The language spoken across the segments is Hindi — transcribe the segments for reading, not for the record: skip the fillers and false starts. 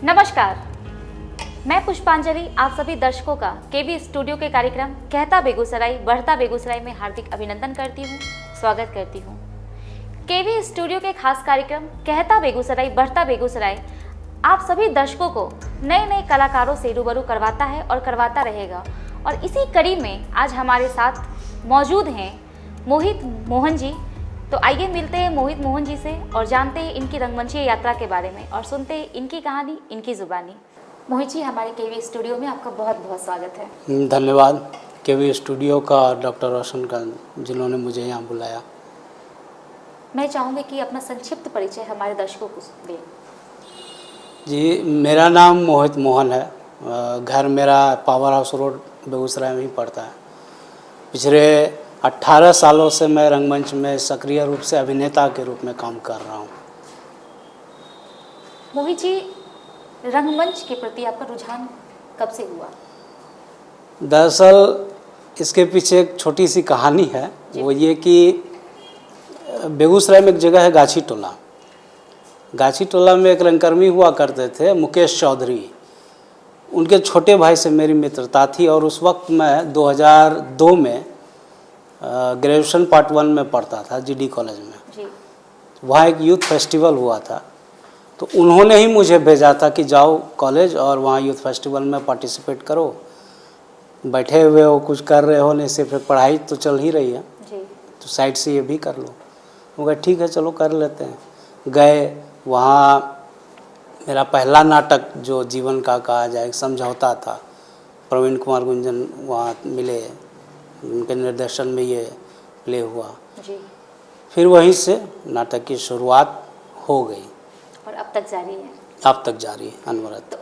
नमस्कार, मैं पुष्पांजलि आप सभी दर्शकों का केवी स्टूडियो के कार्यक्रम कहता बेगूसराय बढ़ता बेगूसराय में हार्दिक अभिनंदन करती हूँ, स्वागत करती हूँ। केवी स्टूडियो के खास कार्यक्रम कहता बेगूसराय बढ़ता बेगूसराय आप सभी दर्शकों को नए नए कलाकारों से रूबरू करवाता है और करवाता रहेगा। और इसी कड़ी में आज हमारे साथ मौजूद हैं मोहित मोहन जी। तो आइए मिलते हैं मोहित मोहन जी से और जानते हैं इनकी रंगमंचीय यात्रा के बारे में और सुनते हैं इनकी कहानी, इनकी जुबानी। मोहित जी, हमारे केवी स्टूडियो में आपका बहुत बहुत स्वागत है। धन्यवाद केवी स्टूडियो का, डॉक्टर रोशन का, जिन्होंने मुझे यहाँ बुलाया। मैं चाहूँगी कि अपना संक्षिप्त परिचय हमारे दर्शकों को दें। जी, मेरा नाम मोहित मोहन है। घर मेरा पावर हाउस रोड बेगूसराय में ही पड़ता है। पिछले 18 सालों से मैं रंगमंच में सक्रिय रूप से अभिनेता के रूप में काम कर रहा हूँ। मोहित जी, रंगमंच के प्रति आपका रुझान कब से हुआ? दरअसल इसके पीछे एक छोटी सी कहानी है। वो ये कि बेगूसराय में एक जगह है गाछी टोला। गाछी टोला में एक रंगकर्मी हुआ करते थे, मुकेश चौधरी। उनके छोटे भाई से मेरी मित्रता थी और उस वक्त मैं 2002 में ग्रेजुएशन पार्ट 1 में पढ़ता था जीडी कॉलेज में जी। वहाँ एक यूथ फेस्टिवल हुआ था, तो उन्होंने ही मुझे भेजा था कि जाओ कॉलेज और वहाँ यूथ फेस्टिवल में पार्टिसिपेट करो। बैठे हुए हो, कुछ कर रहे हो नहीं, सिर्फ पढ़ाई तो चल ही रही है जी। तो साइड से ये भी कर लो। वो कहा ठीक है चलो कर लेते हैं। गए वहाँ, मेरा पहला नाटक जो जीवन का कहा जाए समझौता था। प्रवीण कुमार गुंजन वहाँ मिले, उनके निर्देशन में ये प्ले हुआ जी। फिर वहीं से नाटक की शुरुआत हो गई और अब तक जारी है? अब तक जारी है अनवरत। तो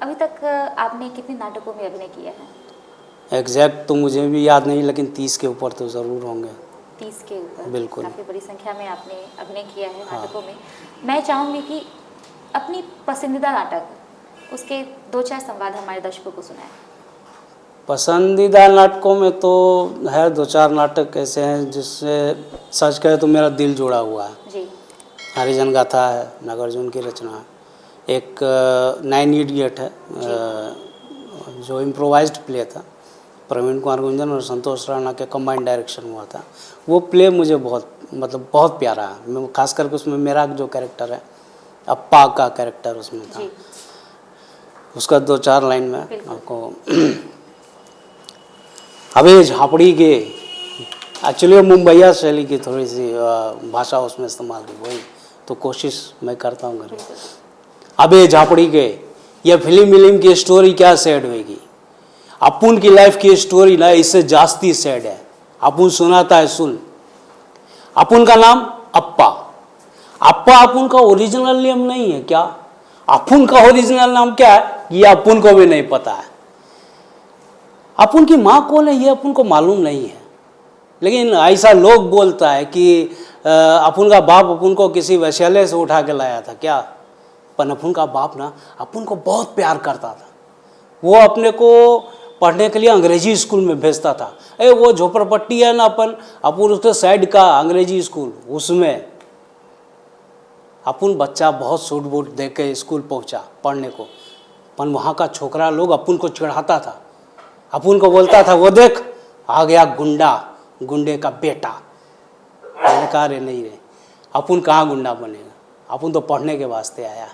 अभी तक आपने कितने नाटकों में अभिनय किया है? एग्जैक्ट तो मुझे भी याद नहीं, लेकिन 30 के ऊपर तो ज़रूर होंगे। 30 के ऊपर? बिल्कुल। काफ़ी बड़ी संख्या में आपने अभिनय किया है हाँ। नाटकों में। मैं चाहूँगी कि अपनी पसंदीदा नाटक उसके 2-4 संवाद हमारे दर्शकों को सुनाएं। पसंदीदा नाटकों में तो है 2-4 नाटक ऐसे हैं जिससे सच कहे तो मेरा दिल जुड़ा हुआ है। जी। हरिजन गाथा है, नागार्जुन की रचना है। एक 9 इडियट है जो इम्प्रोवाइज्ड प्ले था, प्रवीण कुमार गुंजन और संतोष राणा के कंबाइंड डायरेक्शन हुआ था। वो प्ले मुझे बहुत प्यारा है। मैं खास करके उसमें मेरा जो कैरेक्टर है, अप्पा का कैरेक्टर उसमें था। जी। उसका 2-4 लाइन में आपको अबे झापड़ी के, एक्चुअली मुंबईया शैली की थोड़ी सी भाषा उसमें इस्तेमाल की, वही तो कोशिश मैं करता हूँ घर में। अबे झापड़ी के, यह फिल्म की स्टोरी क्या सैड होगी। अपुन की लाइफ की स्टोरी ना इससे जास्ती सैड है। अपुन सुनाता है सुन। अपुन का नाम अप्पा। अप्पा अपुन का ओरिजिनल नेम नहीं है क्या? अपुन का ओरिजिनल नाम क्या है ये अपुन को भी नहीं पता है। अपुन की माँ कौन है ये अपुन को मालूम नहीं है, लेकिन ऐसा लोग बोलता है कि अपुन का बाप अपुन को किसी वैश्यालय से उठा के लाया था क्या। पर अपुन का बाप ना अपुन को बहुत प्यार करता था। वो अपने को पढ़ने के लिए अंग्रेजी स्कूल में भेजता था। वो झोपड़पट्टी है ना अपुन उसके साइड का अंग्रेजी स्कूल, उसमें अपुन बच्चा बहुत सूट बूट दे के स्कूल पहुंचा पढ़ने को। पर वहाँ का छोकरा लोग अपुन को चिढ़ाता था। अपुन को बोलता था वो देख आ गया गुंडा, गुंडे का बेटा। मैंने कहा रे नहीं रे, अपुन कहाँ गुंडा बनेगा, अपुन तो पढ़ने के वास्ते आया।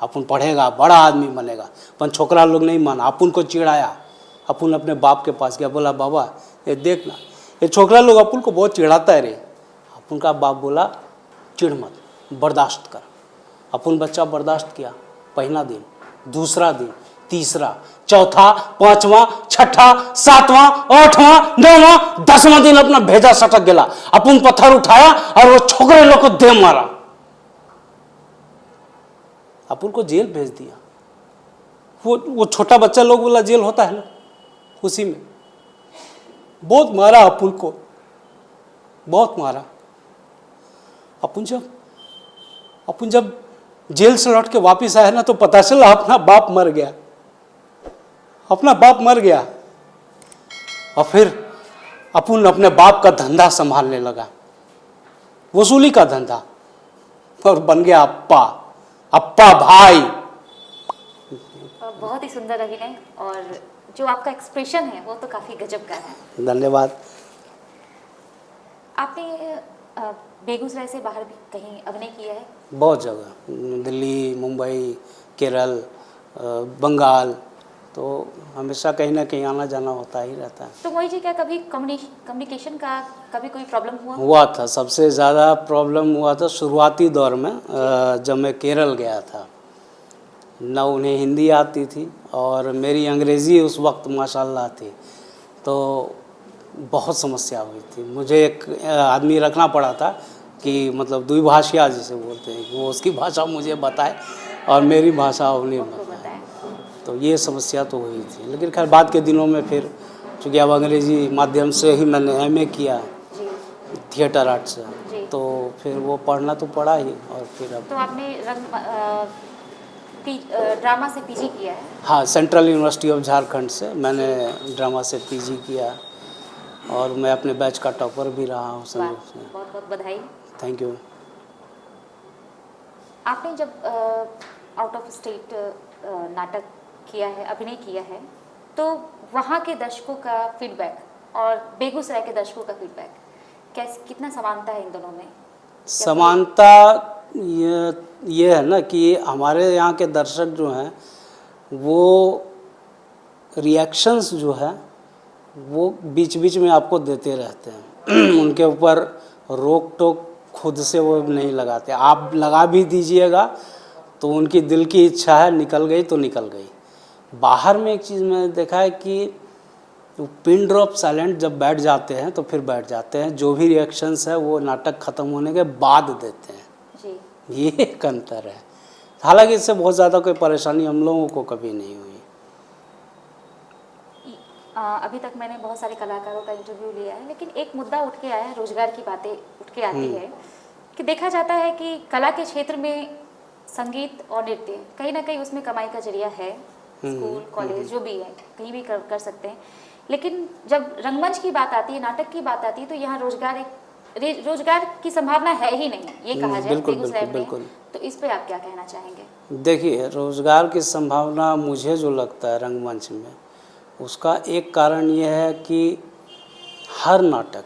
अपुन पढ़ेगा बड़ा आदमी बनेगा। पर छोकरा लोग नहीं माना, अपुन को चिढ़ाया। अपुन अपने बाप के पास गया, बोला बाबा ये देख ना ये छोकरा लोग अपुन को बहुत चिढ़ाता है रे। अपुन का बाप बोला चिढ़ मत, बर्दाश्त कर। अपुन बच्चा बर्दाश्त किया। पहला दिन, दूसरा दिन, तीसरा, चौथा, 5वां, 6ठा, 7वां, 8वां, 9वां, 10वां दिन अपना भेजा सटक गया। अपुन पत्थर उठाया और वो छोकरे लोग को दे मारा। अपुन को जेल भेज दिया। वो छोटा बच्चा लोग बोला जेल होता है ना, उसी में बहुत मारा अपुन को, बहुत मारा। अपुन जब जेल से लौट के वापिस आया ना तो पता चला अपना बाप मर गया, अपना बाप मर गया। और फिर अपुन अपने बाप का धंधा संभालने लगा, वसूली का धंधा, और बन गया अप्पा, अप्पा भाई। बहुत ही सुंदर अभिनय, और जो आपका एक्सप्रेशन है वो तो काफ़ी गजब का है। धन्यवाद। आपने बेगूसराय से बाहर भी कहीं अभिनय किया है? बहुत जगह, दिल्ली, मुंबई, केरल, बंगाल, तो हमेशा कहीं ना कहीं आना जाना होता ही रहता है। तो मोहित जी, क्या कभी कम्युनिकेशन का कभी कोई प्रॉब्लम हुआ था। सबसे ज़्यादा प्रॉब्लम हुआ था शुरुआती दौर में, जब मैं केरल गया था। न उन्हें हिंदी आती थी और मेरी अंग्रेज़ी उस वक्त माशाल्लाह थी, तो बहुत समस्या हुई थी। मुझे एक आदमी रखना पड़ा था कि मतलब द्विभाषिया जिसे बोलते हैं, वो उसकी भाषा मुझे बताए और मेरी भाषा उन्हें बताए। तो ये समस्या तो हुई थी, लेकिन खैर बाद के दिनों में फिर चूँकि अब अंग्रेज़ी माध्यम से ही मैंने एमए किया थिएटर आर्ट से, तो फिर वो पढ़ना तो पड़ा ही। और फिर अब तो आपने ड्रामा से पीजी किया है? हाँ, सेंट्रल यूनिवर्सिटी ऑफ झारखंड से मैंने ड्रामा से पीजी किया, और मैं अपने बैच का टॉपर भी रहा हूँ संयोग से। बहुत बहुत बधाई। Thank you. आपने जब आउट ऑफ स्टेट नाटक किया है, अभिनय किया है, तो वहाँ के दर्शकों का फीडबैक और बेगूसराय के दर्शकों का फीडबैक कितना समानता है इन दोनों में? समानता ये है ना कि हमारे यहाँ के दर्शक जो हैं वो रिएक्शंस जो है वो बीच बीच में आपको देते रहते हैं। उनके ऊपर रोक टोक खुद से वो नहीं लगाते। आप लगा भी दीजिएगा तो उनकी दिल की इच्छा है, निकल गई तो निकल गई। बाहर में एक चीज़ मैंने देखा है कि पिन ड्रॉप साइलेंट जब बैठ जाते हैं तो फिर बैठ जाते हैं। जो भी रिएक्शंस है वो नाटक ख़त्म होने के बाद देते हैं जी। ये एक अंतर है। हालांकि इससे बहुत ज़्यादा कोई परेशानी हम लोगों को कभी नहीं हुई। अभी तक मैंने बहुत सारे कलाकारों का इंटरव्यू लिया है, लेकिन एक मुद्दा उठ के आया है, रोजगार की बातें उठ के आती है कि देखा जाता है कि कला के क्षेत्र में संगीत और नृत्य कहीं ना कहीं उसमें कमाई का जरिया है। स्कूल, कॉलेज जो भी है कहीं भी कर सकते हैं, लेकिन जब रंगमंच की बात आती है, नाटक की बात आती है, तो यहाँ रोजगार की संभावना है ही नहीं, ये कहा जाए बेगूसराय में। तो इस पे आप क्या कहना चाहेंगे? देखिए, रोजगार की संभावना मुझे जो लगता है रंगमंच में, उसका एक कारण ये है कि हर नाटक,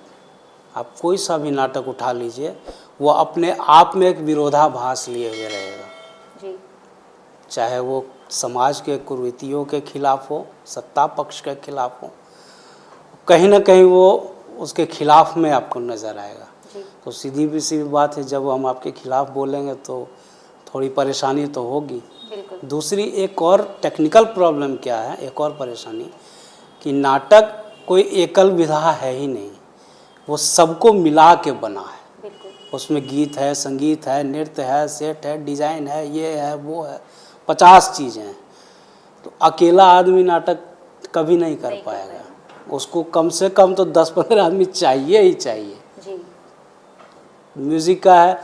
आप कोई सा भी नाटक उठा लीजिए, वो अपने आप में एक विरोधाभास लिए हुए रहेगा जी। चाहे वो समाज के कुरीतियों के खिलाफ हो, सत्ता पक्ष के खिलाफ हो, कहीं ना कहीं वो उसके खिलाफ में आपको नज़र आएगा जी। तो सीधी सी बात है, जब हम आपके खिलाफ बोलेंगे तो थोड़ी परेशानी तो होगी। दूसरी एक और टेक्निकल प्रॉब्लम क्या है, एक और परेशानी, कि नाटक कोई एकल विधा है ही नहीं, वो सबको मिला के बना है। उसमें गीत है, संगीत है, नृत्य है, सेट है, डिज़ाइन है, ये है, वो है, 50 चीज़ें हैं। तो अकेला आदमी नाटक कभी नहीं कर पाएगा। उसको कम से कम तो 10-15 आदमी चाहिए ही चाहिए जी। म्यूज़िक का है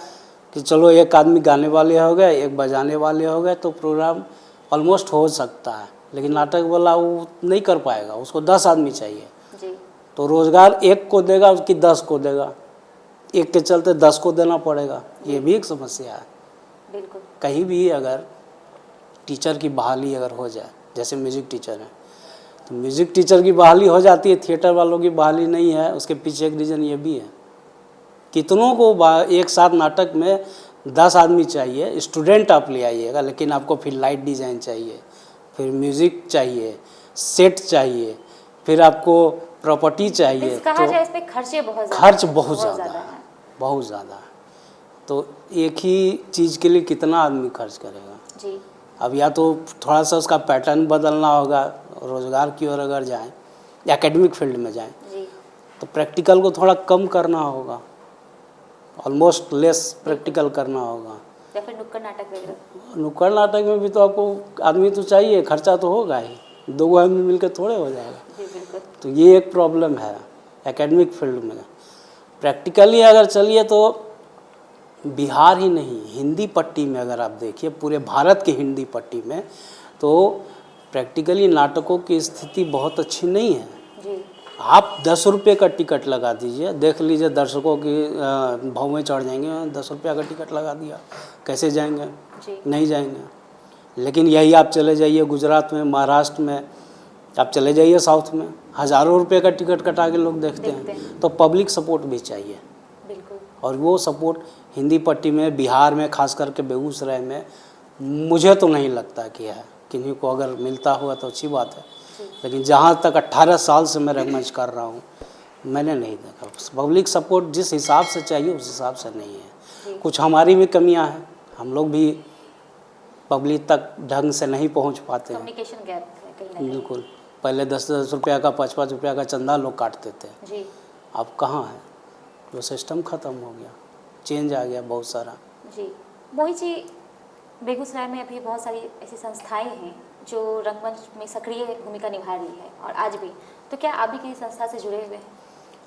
कि चलो एक आदमी गाने वाले हो गए, एक बजाने वाले हो गए, तो प्रोग्राम ऑलमोस्ट हो सकता है। लेकिन नाटक वाला वो नहीं कर पाएगा, उसको 10 आदमी चाहिए जी। तो रोज़गार एक को देगा उसकी 10 को देगा, एक के चलते 10 को देना पड़ेगा। ये भी एक समस्या है। बिल्कुल। कहीं भी अगर टीचर की बहाली अगर हो जाए, जैसे म्यूज़िक टीचर है, तो म्यूज़िक टीचर की बहाली हो जाती है, थिएटर वालों की बहाली नहीं है। उसके पीछे एक रीज़न ये भी है, कितनों को एक साथ नाटक में 10 आदमी चाहिए, स्टूडेंट आप ले आइएगा, लेकिन आपको फिर लाइट डिज़ाइन चाहिए, फिर म्यूज़िक चाहिए, सेट चाहिए, फिर आपको प्रॉपर्टी चाहिए। कहा जाए इस पे खर्चे बहुत ज़्यादा, खर्च बहुत ज़्यादा है, बहुत ज़्यादा है। तो एक ही चीज़ के लिए कितना आदमी खर्च करेगा जी। अब या तो थोड़ा सा उसका पैटर्न बदलना होगा, रोज़गार की ओर अगर जाएं, एकेडमिक फील्ड में जाएं जी, तो प्रैक्टिकल को थोड़ा कम करना होगा, ऑलमोस्ट लेस प्रैक्टिकल करना होगा। या फिर नुक्कड़ नाटक वगैरह। नुक्कड़ नाटक में भी तो आपको आदमी तो चाहिए, खर्चा तो होगा ही, 2 आदमी मिलकर थोड़े हो जाएगा। तो ये एक प्रॉब्लम है एकेडमिक फील्ड में। प्रैक्टिकली अगर चलिए तो बिहार ही नहीं, हिंदी पट्टी में अगर आप देखिए, पूरे भारत की हिंदी पट्टी में, तो प्रैक्टिकली नाटकों की स्थिति बहुत अच्छी नहीं है जी। आप 10 रुपये का टिकट लगा दीजिए, देख लीजिए दर्शकों की भाव में चढ़ जाएंगे। 10 रुपये का टिकट लगा दिया, कैसे जाएंगे जी। नहीं जाएंगे। लेकिन यही आप चले जाइए गुजरात में, महाराष्ट्र में, आप चले जाइए साउथ में, हज़ारों रुपए का टिकट कटा के लोग देखते हैं। तो पब्लिक सपोर्ट भी चाहिए, बिल्कुल। और वो सपोर्ट हिंदी पट्टी में, बिहार में, खास करके बेगूसराय में मुझे तो नहीं लगता कि है। किन्हीं को अगर मिलता हुआ तो अच्छी बात है, लेकिन जहाँ तक 18 साल से मैं रंगमंच कर रहा हूँ मैंने नहीं देखा। पब्लिक सपोर्ट जिस हिसाब से चाहिए उस हिसाब से नहीं है। कुछ हमारी भी कमियाँ हैं, हम लोग भी पब्लिक तक ढंग से नहीं पहुँच पाते हैं। कम्युनिकेशन गैप है कहीं ना कहीं। बिल्कुल। पहले 10-10 रुपया का, 5-5 रुपया का चंदा लोग काटते थे, जी अब कहाँ है? वो सिस्टम ख़त्म हो गया, चेंज आ गया बहुत सारा। जी। मोहित जी, बेगूसराय में अभी बहुत सारी ऐसी संस्थाएं हैं जो रंगमंच में सक्रिय भूमिका निभा रही है और आज भी, तो क्या आप भी किसी संस्था से जुड़े हुए हैं?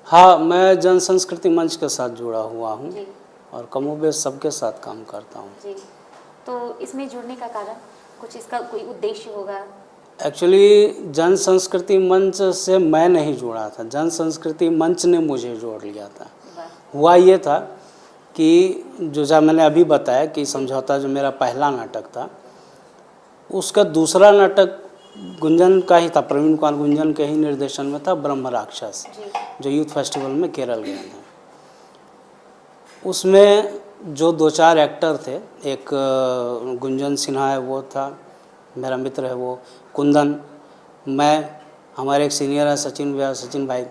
हाँ, मैं जन संस्कृति मंच के साथ जुड़ा हुआ हूँ जी और कमोबेश सबके साथ काम करता हूँ। जी। तो इसमें जुड़ने का कारण कुछ, इसका कोई उद्देश्य होगा? एक्चुअली जन संस्कृति मंच से मैं नहीं जुड़ा था, जन संस्कृति मंच ने मुझे जोड़ लिया था। हुआ ये था कि जो मैंने अभी बताया कि समझौता जो मेरा पहला नाटक था, उसका दूसरा नाटक गुंजन का ही था, प्रवीण कुमार गुंजन के ही निर्देशन में था, ब्रह्म राक्षस, जो यूथ फेस्टिवल में केरल गया था। उसमें जो 2-4 एक्टर थे, एक गुंजन सिन्हा है वो था, मेरा मित्र है वो, कुंदन, मैं, हमारे एक सीनियर है सचिन भाई,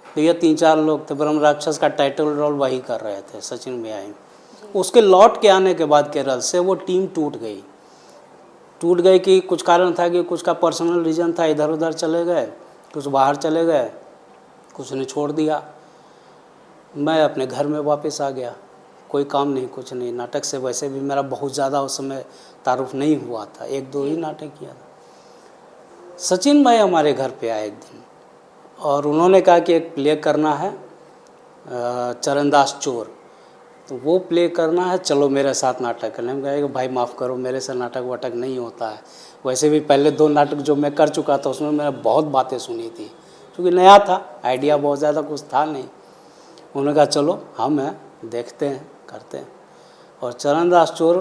तो ये 3-4 लोग थे। ब्रह्म राक्षस का टाइटल रोल वही कर रहे थे, सचिन भैया ही। उसके लौट के आने के बाद केरल से वो टीम टूट गई कि कुछ कारण था कि कुछ का पर्सनल रीज़न था, इधर उधर चले गए, कुछ बाहर चले गए, कुछ ने छोड़ दिया। मैं अपने घर में वापस आ गया, कोई काम नहीं, कुछ नहीं। नाटक से वैसे भी मेरा बहुत ज़्यादा उस समय तारुफ नहीं हुआ था, 1-2 ही नाटक किया था। सचिन भाई हमारे घर पे आए एक दिन और उन्होंने कहा कि एक प्ले करना है, चरणदास चोर, तो वो प्ले करना है, चलो मेरे साथ नाटक करने। हम कहे कि भाई माफ़ करो, मेरे से नाटक वाटक नहीं होता है। वैसे भी पहले 2 नाटक जो मैं कर चुका था उसमें मैंने बहुत बातें सुनी थी, क्योंकि नया था, आइडिया बहुत ज़्यादा कुछ था नहीं। उन्होंने कहा चलो हम हैं, देखते हैं, करते हैं। और चरणदास चोर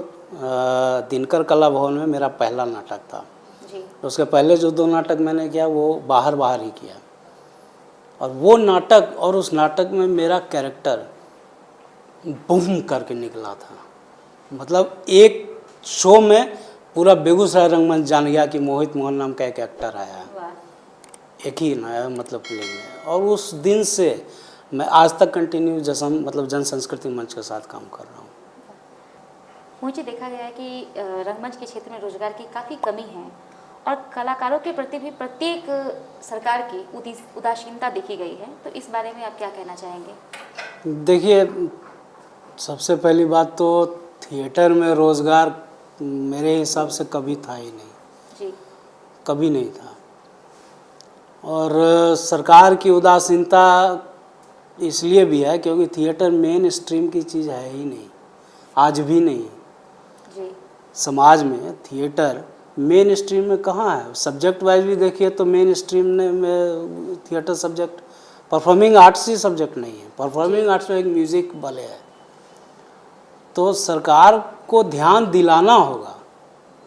दिनकर कला भवन में मेरा पहला नाटक था जी। उसके पहले जो 2 नाटक मैंने किया वो बाहर ही किया। और वो नाटक और उस नाटक में मेरा कैरेक्टर बूम करके निकला था। मतलब एक शो में पूरा बेगूसराय रंगमंच जान गया कि मोहित मोहन नाम का एक एक्टर आया है, एक ही नया मतलब फिल्म में। और उस दिन से मैं आज तक कंटिन्यू जन संस्कृति मंच के साथ काम कर रहा हूँ। मुझे देखा गया है कि रंगमंच के क्षेत्र में रोजगार की काफ़ी कमी है और कलाकारों के प्रति भी प्रत्येक सरकार की उदासीनता देखी गई है, तो इस बारे में आप क्या कहना चाहेंगे? देखिए, सबसे पहली बात तो थिएटर में रोज़गार मेरे हिसाब से कभी था ही नहीं जी। कभी नहीं था। और सरकार की उदासीनता इसलिए भी है क्योंकि थिएटर मेन स्ट्रीम की चीज़ है ही नहीं, आज भी नहीं जी। समाज में थिएटर मेन स्ट्रीम में कहाँ है। सब्जेक्ट वाइज भी देखिए तो मेन स्ट्रीम में थिएटर सब्जेक्ट परफॉर्मिंग आर्ट्स ही सब्जेक्ट नहीं है। परफॉर्मिंग आर्ट्स में एक म्यूज़िक वाले है, तो सरकार को ध्यान दिलाना होगा।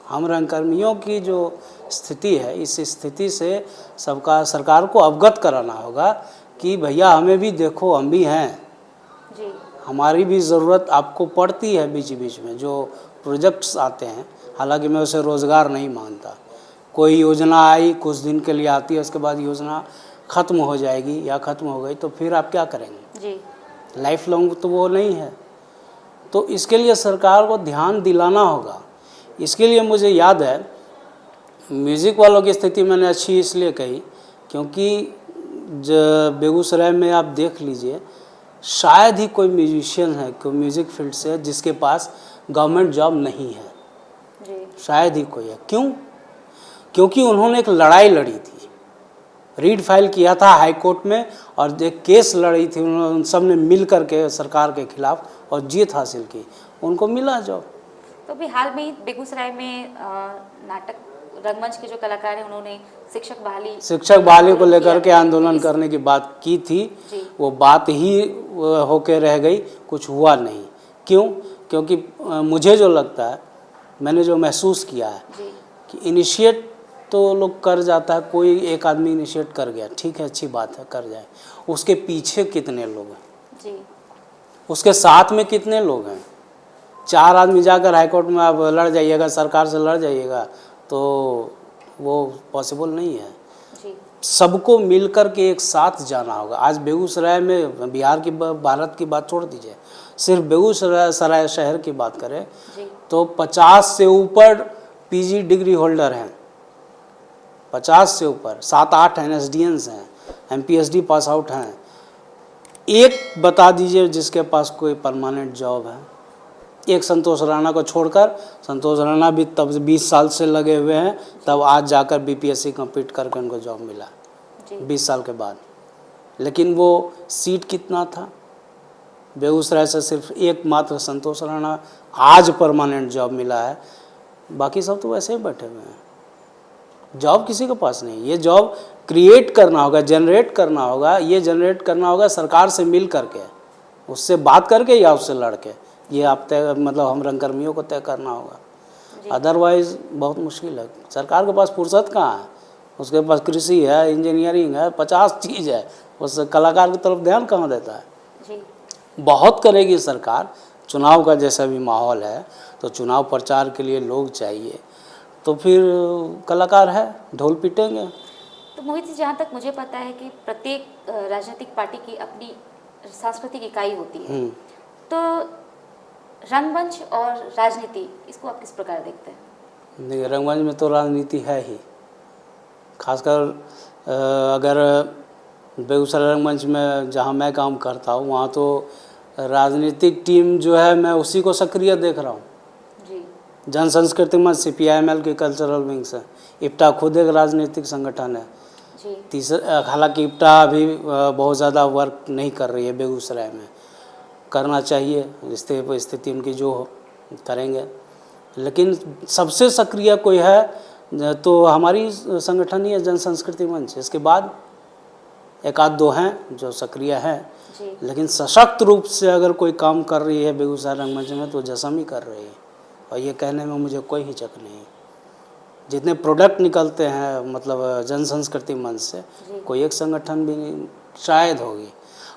हम रंगकर्मियों की जो स्थिति है, इस स्थिति से सरकार को अवगत कराना होगा कि भैया हमें भी देखो, हम भी हैं जी। हमारी भी ज़रूरत आपको पड़ती है। बीच बीच में जो प्रोजेक्ट्स आते हैं, हालांकि मैं उसे रोज़गार नहीं मानता। कोई योजना आई, कुछ दिन के लिए आती है, उसके बाद योजना ख़त्म हो जाएगी या ख़त्म हो गई तो फिर आप क्या करेंगे जी। लाइफ लॉन्ग तो वो नहीं है। तो इसके लिए सरकार को ध्यान दिलाना होगा। इसके लिए मुझे याद है, म्यूज़िक वालों की स्थिति मैंने अच्छी इसलिए कही क्योंकि बेगूसराय में आप देख लीजिए, शायद ही कोई म्यूजिशियन है, कोई म्यूज़िक फील्ड से जिसके पास गवर्नमेंट जॉब नहीं है जी। शायद ही कोई है। क्यों? क्योंकि उन्होंने एक लड़ाई लड़ी थी, रीड फाइल किया था हाई कोर्ट में और एक केस लड़ी थी, उन सब ने मिल करके सरकार के खिलाफ और जीत हासिल की, उनको मिला जॉब। तो अभी हाल में ही बेगूसराय में नाटक रंगमंच के जो कलाकार हैं उन्होंने शिक्षक बहाली को लेकर के आंदोलन करने की बात की थी। वो बात ही होके रह गई, कुछ हुआ नहीं। क्यों? क्योंकि मुझे जो लगता है, मैंने जो महसूस किया है कि इनिशिएट तो लोग कर जाता है, कोई एक आदमी इनिशिएट कर गया, ठीक है, अच्छी बात है, कर जाए। उसके पीछे कितने लोग हैं जी, उसके साथ में कितने लोग हैं। 4 आदमी जाकर हाईकोर्ट में आप लड़ जाइएगा, सरकार से लड़ जाइएगा, तो वो पॉसिबल नहीं है। जी, सबको मिलकर के एक साथ जाना होगा। आज बेगूसराय में, बिहार की भारत की बात छोड़ दीजिए, सिर्फ बेगूसराय शहर की बात करें जी, तो 50 से ऊपर पीजी डिग्री होल्डर हैं, 50 से ऊपर, 7-8 एनएसडीएंस हैं, एमपीएचडी पास आउट हैं। एक बता दीजिए जिसके पास कोई परमानेंट जॉब है। एक संतोष राणा को छोड़कर, संतोष राणा भी तब 20 साल से लगे हुए हैं, तब आज जाकर बीपीएससी कंप्लीट करके उनको जॉब मिला जी, 20 साल के बाद। लेकिन वो सीट कितना था, बेगूसराय से सिर्फ एकमात्र संतोष राणा आज परमानेंट जॉब मिला है, बाकी सब तो वैसे ही बैठे हुए हैं। जॉब किसी के पास नहीं। ये जॉब क्रिएट करना होगा, जनरेट करना होगा। ये जनरेट करना होगा सरकार से मिल करके, उससे बात करके या उससे लड़ के। ये आप तय, मतलब हम रंगकर्मियों को तय करना होगा, अदरवाइज बहुत मुश्किल है। सरकार के पास फुर्सत कहाँ है, उसके पास कृषि है, इंजीनियरिंग है, 50 चीज़ है, उस कलाकार की तरफ ध्यान कहाँ देता है। जी, बहुत करेगी सरकार। चुनाव का जैसा भी माहौल है तो चुनाव प्रचार के लिए लोग चाहिए, तो फिर कलाकार है, ढोल पीटेंगे। तो मोहित जी, जहाँ तक मुझे पता है कि प्रत्येक राजनीतिक पार्टी की अपनी सांस्कृतिक इकाई होती है, तो रंगमंच और राजनीति, इसको आप किस प्रकार देखते हैं? देखिए, रंगमंच में तो राजनीति है ही, खासकर अगर बेगूसराय रंगमंच में जहाँ मैं काम करता हूँ वहाँ तो राजनीतिक टीम जो है, मैं उसी को सक्रिय देख रहा हूँ। जी, जन संस्कृति मंच सीपीआईएमएल की कल्चरल विंग से, इप्टा खुद एक राजनीतिक संगठन है। जी, तीसरा, हालांकि इप्टा अभी बहुत ज़्यादा वर्क नहीं कर रही है बेगूसराय में, करना चाहिए, स्थिति उनकी जो हो करेंगे। लेकिन सबसे सक्रिय कोई है तो हमारी संगठन ही है, जन संस्कृति मंच। इसके बाद एक आध दो हैं जो सक्रिय हैं, जी, लेकिन सशक्त रूप से अगर कोई काम कर रही है बेगूसराय रंगमंच में तो जसम ही कर रही है, और ये कहने में मुझे कोई हिचक नहीं है। जितने प्रोडक्ट निकलते हैं मतलब जन संस्कृति मंच से, कोई एक संगठन भी नहीं शायद होगी।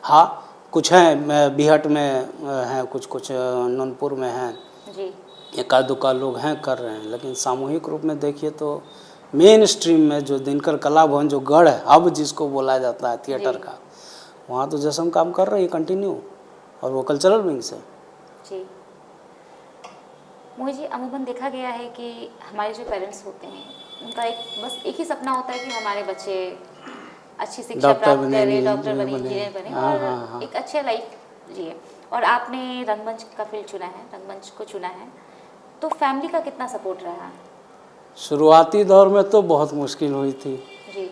हाँ, कुछ हैं, बिहट में हैं, कुछ नूनपुर में हैं, जी, एका दुका लोग हैं कर रहे हैं। लेकिन सामूहिक रूप में देखिए तो मेन स्ट्रीम में जो दिनकर कला भवन, जो गढ़ है, अब जिसको बोला जाता है थिएटर का, वहाँ तो जसम काम कर रही है कंटिन्यू, और वो कल्चरल विंग से। जी। मोहित जी, अमूमन देखा गया है कि हमारे जो पेरेंट्स होते हैं उनका बस एक ही सपना होता है कि हमारे बच्चे अच्छी शिक्षा प्राप्त करें, डॉक्टर बने, इंजीनियर बने, और एक अच्छे लाइफ जिए। और आपने रंगमंच का फील्ड चुना है, रंगमंच को चुना है, तो फैमिली का कितना सपोर्ट रहा? शुरुआती दौर में तो बहुत मुश्किल हुई थी जी,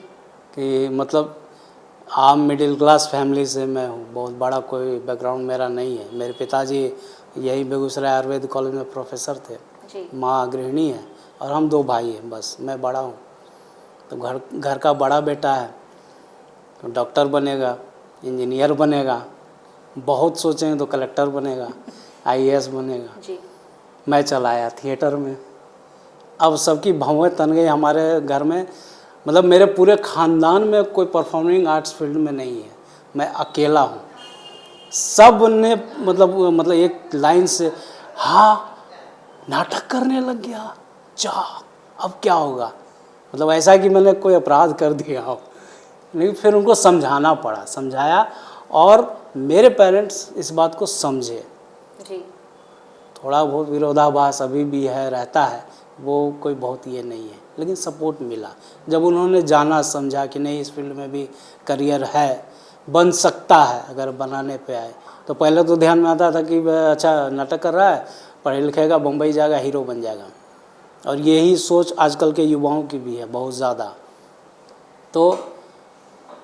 कि मतलब आम मिडिल क्लास फैमिली से मैं हूँ, बहुत बड़ा कोई बैकग्राउंड मेरा नहीं है। मेरे पिताजी यही बेगूसराय आयुर्वेद कॉलेज में प्रोफेसर थे, जी, माँ गृहिणी है, और हम 2 भाई हैं, बस मैं बड़ा हूँ। तो घर का बड़ा बेटा है, तो डॉक्टर बनेगा, इंजीनियर बनेगा, बहुत सोचेंगे तो कलेक्टर बनेगा, आईएएस बनेगा। जी, मैं चला आया थिएटर में। अब सबकी भवें तन गई हमारे घर में, मतलब मेरे पूरे ख़ानदान में कोई परफॉर्मिंग आर्ट्स फील्ड में नहीं है, मैं अकेला हूँ। सब ने मतलब एक लाइन से, हाँ नाटक करने लग गया, जा अब क्या होगा, मतलब ऐसा कि मैंने कोई अपराध कर दिया हो। लेकिन फिर उनको समझाना पड़ा, समझाया, और मेरे पेरेंट्स इस बात को समझे। जी, थोड़ा बहुत विरोधाभास अभी भी है, रहता है, वो कोई बहुत ये नहीं है, लेकिन सपोर्ट मिला जब उन्होंने जाना समझा कि नहीं, इस फील्ड में भी करियर है, बन सकता है अगर बनाने पे आए। तो पहले तो ध्यान में आता था कि अच्छा नाटक कर रहा है, पढ़े लिखेगा, बम्बई जाएगा, हीरो बन जाएगा, और यही सोच आजकल के युवाओं की भी है बहुत ज़्यादा। तो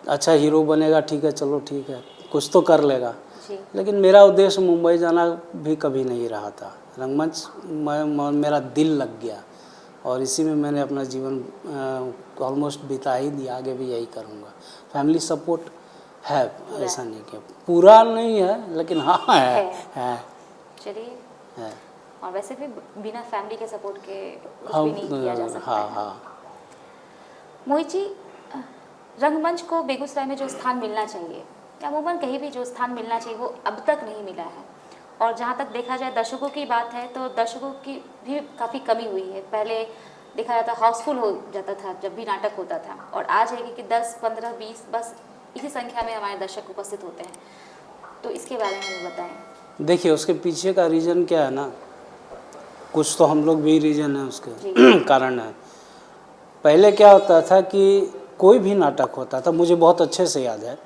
अच्छा हीरो बनेगा, ठीक है, चलो ठीक है, कुछ तो कर लेगा। लेकिन मेरा उद्देश्य मुंबई जाना भी कभी नहीं रहा था। रंगमंच मेरा दिल लग गया, और इसी में मैंने अपना जीवन ऑलमोस्ट बिता ही दिया, आगे भी यही करूँगा। फैमिली सपोर्ट है, ऐसा नहीं कि पूरा नहीं है, लेकिन हाँ है। चलिए, है। और वैसे भी बिना फैमिली के सपोर्ट के कुछ हम भी नहीं किया जा सकता हाँ है। हाँ मोहित जी, रंगमंच को बेगूसराय में जो स्थान मिलना चाहिए या अमूमन कहीं भी जो स्थान मिलना चाहिए वो अब तक नहीं मिला है। और जहाँ तक देखा जाए दर्शकों की बात है तो दर्शकों की भी काफ़ी कमी हुई है। पहले देखा जाता हाउसफुल हो जाता था जब भी नाटक होता था, और आज है कि 10, 15, 20 बस इसी संख्या में हमारे दर्शक उपस्थित होते हैं। तो इसके बारे में हमें बताएं। देखिए उसके पीछे का रीज़न क्या है ना, कुछ तो हम लोग भी रीज़न है जी। उसके कारण है। पहले क्या होता था कि कोई भी नाटक होता था, मुझे बहुत अच्छे से याद है,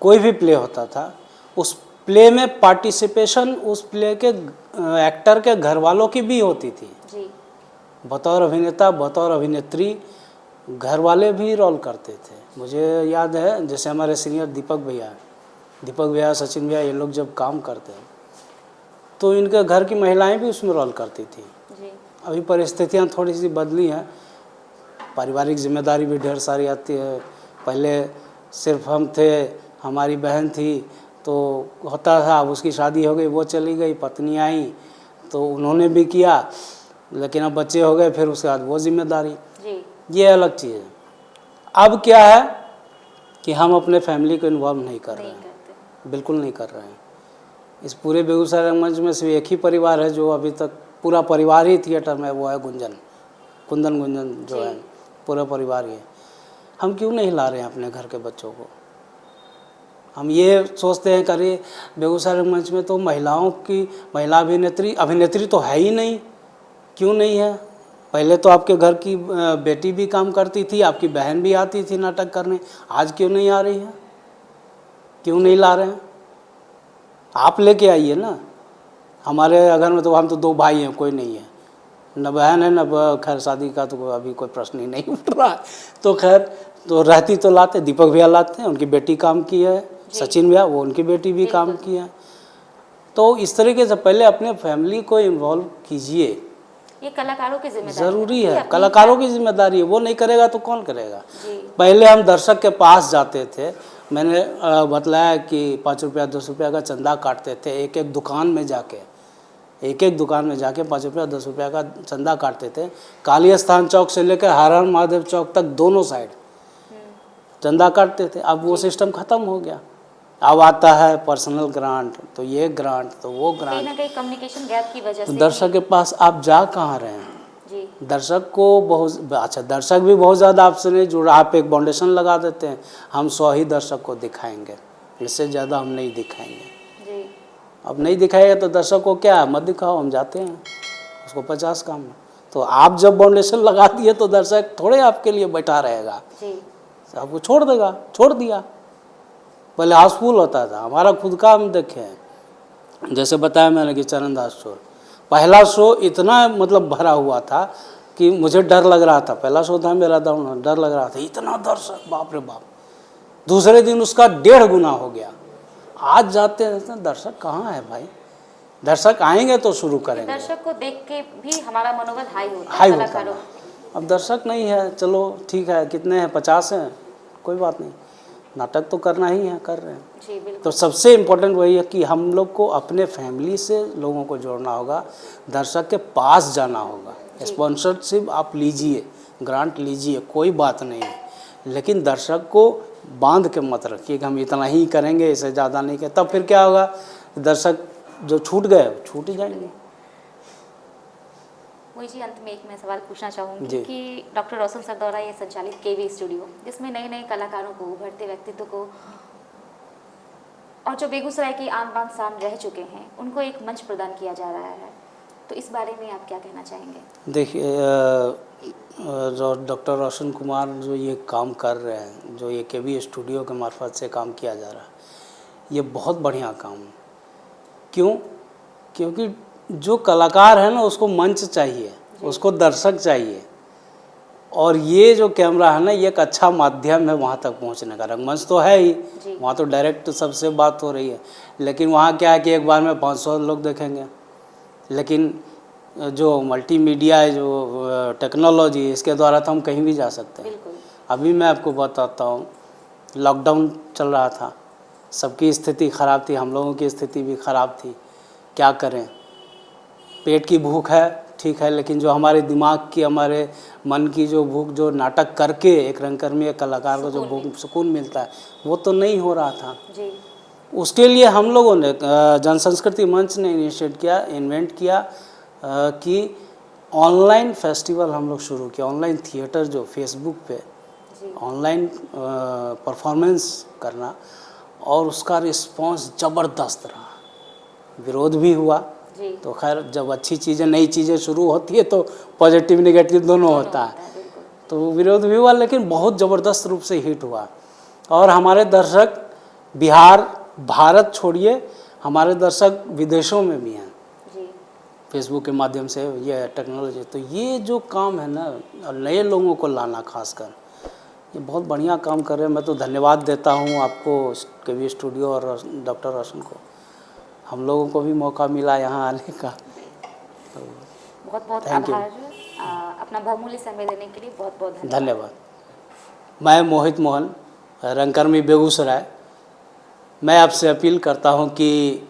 कोई भी प्ले होता था, उस प्ले में पार्टिसिपेशन उस प्ले के एक्टर के घर वालों की भी होती थी। जी। बतौर अभिनेता बतौर अभिनेत्री घर वाले भी रोल करते थे। मुझे याद है जैसे हमारे सीनियर दीपक भैया सचिन भैया ये लोग जब काम करते हैं तो इनके घर की महिलाएं भी उसमें रोल करती थी। जी। अभी परिस्थितियां थोड़ी सी बदली हैं, पारिवारिक जिम्मेदारी भी ढेर सारी आती है। पहले सिर्फ हम थे, हमारी बहन थी तो होता था, अब उसकी शादी हो गई, वो चली गई, पत्नी आई तो उन्होंने भी किया, लेकिन अब बच्चे हो गए, फिर उसके बाद वो जिम्मेदारी, जी। ये अलग चीज़ है। अब क्या है कि हम अपने फैमिली को इन्वॉल्व नहीं कर रहे नहीं हैं, करते। बिल्कुल नहीं कर रहे हैं। इस पूरे बेगूसराय रंगमंच में सिर्फ एक ही परिवार है जो अभी तक पूरा परिवार ही थिएटर में, वो है कुंदन गुंजन जो जी। है, पूरा परिवार ही है। हम क्यों नहीं ला रहे हैं अपने घर के बच्चों को? हम ये सोचते हैं करिए बेगूसराय रंगमंच में तो महिला अभिनेत्री तो है ही नहीं। क्यों नहीं है? पहले तो आपके घर की बेटी भी काम करती थी, आपकी बहन भी आती थी नाटक करने, आज क्यों नहीं आ रही है? क्यों नहीं ला रहे हैं? आप लेके आइए ना। हमारे घर में तो हम तो 2 भाई हैं, कोई नहीं है, न बहन है न खैर शादी का तो अभी कोई प्रश्न ही नहीं उठ रहा है। तो खैर तो रहती तो लाते, दीपक भैया लाते हैं, उनकी बेटी काम की है, सचिन भैया वो उनकी बेटी भी काम की है। तो इस तरीके से पहले अपने फैमिली को इन्वॉल्व कीजिए, ये कलाकारों की जिम्मेदारी ज़रूरी कि है, अपनी कलाकारों की जिम्मेदारी है। वो नहीं करेगा तो कौन करेगा? जी। पहले हम दर्शक के पास जाते थे, मैंने बतलाया कि 5 रुपया 10 रुपया का चंदा काटते थे, एक एक दुकान में जाके 5 रुपया 10 रुपया का चंदा काटते थे। काली स्थान चौक से लेकर हर हर महादेव चौक तक दोनों साइड चंदा काटते थे। अब वो सिस्टम ख़त्म हो गया। अब आता है पर्सनल ग्रांट, तो ये ग्रांट तो वो कहीं ग्रांट। ना कहीं कम्युनिकेशन गैप की वजह तो से दर्शक के पास आप जा कहाँ रहे हैं? जी। दर्शक को बहुत अच्छा, दर्शक भी बहुत ज़्यादा आपसे नहीं जुड़ा। आप एक फाउंडेशन लगा देते हैं, हम 100 ही दर्शक को दिखाएंगे, इससे ज़्यादा हम नहीं दिखाएंगे। जी। अब नहीं दिखाएगा तो दर्शक को क्या मत दिखाओ, हम जाते हैं, उसको 50 काम है। तो आप जब फाउंडेशन लगा दिए तो दर्शक थोड़े आपके लिए बैठा रहेगा, जी। आपको छोड़ दिया। पहले हाउसफुल होता था, हमारा खुद का हम देखे हैं, जैसे बताया मैंने कि चरणदास शो, पहला शो इतना मतलब भरा हुआ था कि मुझे डर लग रहा था। पहला शो था मेरा, डर लग रहा था, इतना दर्शक, बाप रे बाप। दूसरे दिन उसका 1.5 गुना हो गया। आज जाते हैं दर्शक कहाँ है भाई? दर्शक आएंगे तो शुरू करेंगे। दर्शक को देख के भी हमारा मनोबल हाई होता हाई है होता कलाकारों। है। अब दर्शक नहीं है, चलो ठीक है, कितने हैं? 50 हैं, कोई बात नहीं, नाटक तो करना ही है, कर रहे हैं। जी बिल्कुल। तो सबसे इम्पोर्टेंट वही है कि हम लोग को अपने फैमिली से लोगों को जोड़ना होगा, दर्शक के पास जाना होगा। स्पॉन्सरशिप आप लीजिए, ग्रांट लीजिए, कोई बात नहीं है, लेकिन दर्शक को बांध के मत रखिए कि हम इतना ही करेंगे, इससे ज़्यादा नहीं करें। तब फिर क्या होगा? दर्शक जो छूट गए छूट ही जाएंगे। वही जी, अंत में एक मैं सवाल पूछना चाहूँगी जी। कि डॉक्टर रोशन सर द्वारा ये संचालित केवी स्टूडियो, जिसमें नए नए कलाकारों को, उभरते व्यक्तित्व को और जो बेगूसराय की आन बान शान रह चुके हैं उनको एक मंच प्रदान किया जा रहा है, तो इस बारे में आप क्या कहना चाहेंगे? देखिए डॉक्टर रोशन कुमार जो ये काम कर रहे हैं, जो ये केवी स्टूडियो के मार्फत से काम किया जा रहा है, ये बहुत बढ़िया काम है। क्यों? क्योंकि जो कलाकार है ना उसको मंच चाहिए, उसको दर्शक चाहिए, और ये जो कैमरा है ना ये एक अच्छा माध्यम है वहाँ तक पहुँचने का। रंगमंच तो है ही, वहाँ तो डायरेक्ट सबसे बात हो रही है, लेकिन वहाँ क्या है कि एक बार में 500 लोग देखेंगे। लेकिन जो मल्टीमीडिया है, जो टेक्नोलॉजी, इसके द्वारा तो हम कहीं भी जा सकते हैं। अभी मैं आपको बताता हूँ, लॉकडाउन चल रहा था, सबकी स्थिति ख़राब थी, हम लोगों की स्थिति भी ख़राब थी, क्या करें? पेट की भूख है ठीक है, लेकिन जो हमारे दिमाग की, हमारे मन की जो भूख, जो नाटक करके एक रंगकर्मी, एक कलाकार को जो भूख सुकून मिलता है, वो तो नहीं हो रहा था जी। उसके लिए हम लोगों ने जन संस्कृति मंच ने इन्वेंट किया कि ऑनलाइन फेस्टिवल हम लोग शुरू किया, ऑनलाइन थिएटर जो फेसबुक पे ऑनलाइन परफॉर्मेंस करना, और उसका रिस्पांस ज़बरदस्त रहा। विरोध भी हुआ, तो खैर जब अच्छी चीज़ें, नई चीज़ें शुरू होती है तो पॉजिटिव निगेटिव दोनों होता है, तो विरोध भी हुआ, लेकिन बहुत ज़बरदस्त रूप से हिट हुआ। और हमारे दर्शक बिहार, भारत छोड़िए, हमारे दर्शक विदेशों में भी हैं फेसबुक के माध्यम से, ये टेक्नोलॉजी। तो ये जो काम है ना, और नए लोगों को लाना खासकर, ये बहुत बढ़िया काम कर रहे हैं। मैं तो धन्यवाद देता हूँ आपको, केवी स्टूडियो और डॉक्टर रोशन को। हम लोगों को भी मौका मिला यहाँ आने का, तो बहुत बहुत आभार। अपना बहुमूल्य समय देने के लिए बहुत बहुत धन्यवाद। मैं मोहित मोहन, रंगकर्मी बेगूसराय। मैं आपसे अपील करता हूँ कि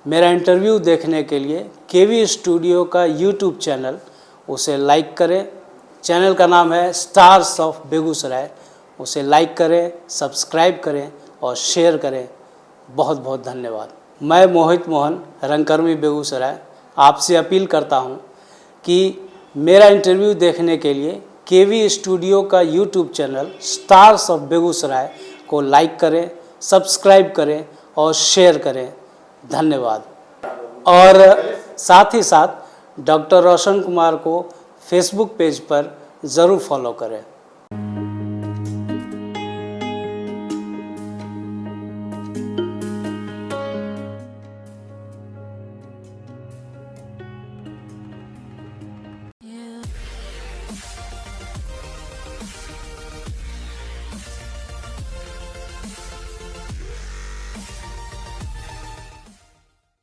मेरा इंटरव्यू देखने के लिए केवी स्टूडियो का यूट्यूब चैनल, उसे लाइक करें। चैनल का नाम है स्टार्स ऑफ बेगूसराय। उसे लाइक करें, सब्सक्राइब करें और शेयर करें। बहुत बहुत धन्यवाद। मैं मोहित मोहन, रंगकर्मी बेगूसराय, आपसे अपील करता हूं कि मेरा इंटरव्यू देखने के लिए केवी स्टूडियो का YouTube channel stars of Begusarai को लाइक करें, सब्सक्राइब करें और शेयर करें। धन्यवाद। और साथ ही साथ डॉक्टर रोशन कुमार को फेसबुक पेज पर ज़रूर फॉलो करें।